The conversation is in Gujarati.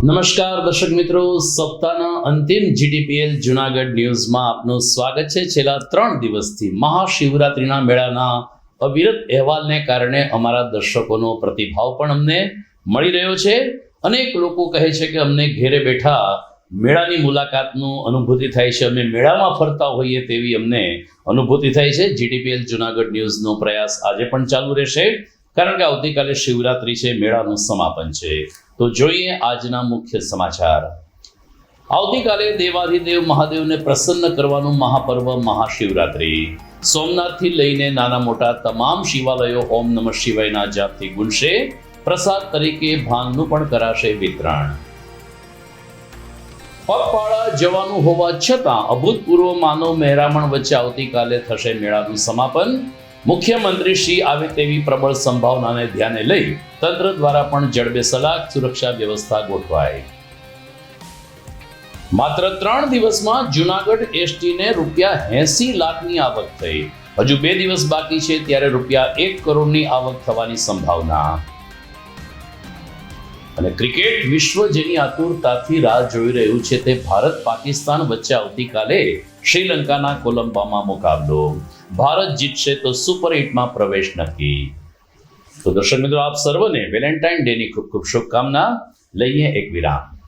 નમસ્કાર દર્શક મિત્રો, સપ્તાહના અંતિમ જીટીપીએલ જુનાગઢ ન્યૂઝમાં આપનું સ્વાગત છે. છેલ્લા 3 દિવસથી મહાશિવરાત્રિના મેળાના અવિરત અહેવાલને કારણે અમારા દર્શકોનો પ્રતિભાવ પણ અમને મળી રહ્યો છે. અનેક લોકો કહે છે કે અમને ઘેરે બેઠા મેળાની મુલાકાતનું અનુભૂતિ થાય છે, અમે મેળામાં ફરતા હોઈએ તેવી અમને અનુભૂતિ થાય છે. જીટીપીએલ જુનાગઢ ન્યૂઝનો પ્રયાસ આજે પણ ચાલુ રહેશે, કારણ કે આવતીકાલે શિવરાત્રિ છે, મેળાનું સમાપન છે. તો જોઈએ આજના મુખ્ય સમાચાર. આવતીકાલે દેવાધિદેવ મહાદેવને પ્રસન્ન કરવાનું મહાપર્વ મહાશિવરાત્રિ. સોમનાથથી લઈને નાના મોટા તમામ શિવાલયો ઓમ નમઃ શિવાયના જાપથી ગુંજશે. પ્રસાદ તરીકે ભાંગનું પણ કરાશે વિતરણ. પગપાળા જવાનું હોવા છતાં અભૂતપૂર્વ માનવ મહેરામણ વચ્ચે આવતીકાલે થશે મેળાનું સમાપન. મુખ્યમંત્રી શ્રી આવે તેવી પ્રબળ સંભાવનાને ધ્યાને લઈ તંત્ર દ્વારા પણ જડબેસલાક સુરક્ષા વ્યવસ્થા ગોઠવાઈ. માત્ર 3 દિવસમાં જુનાગઢ એસટીને ₹80 લાખની આવક થઈ. હજુ 2 દિવસ બાકી છે ત્યારે ₹1 કરોડની આવક થવાની સંભાવના. અને ક્રિકેટ વિશ્વ જેની આતુરતાથી રાહ જોઈ રહ્યું છે તે ભારત પાકિસ્તાન વચ્ચે આવતીકાલે શ્રીલંકાના કોલંબામાં મુકાબલો. ભારત જીતશે તો સુપર 8માં પ્રવેશ નક્કી. તો દર્શક મિત્રો, આપ સર્વને વેલેન્ટાઇન ડેની ખૂબ ખૂબ શુભકામના. લઈએ એક વિરામ.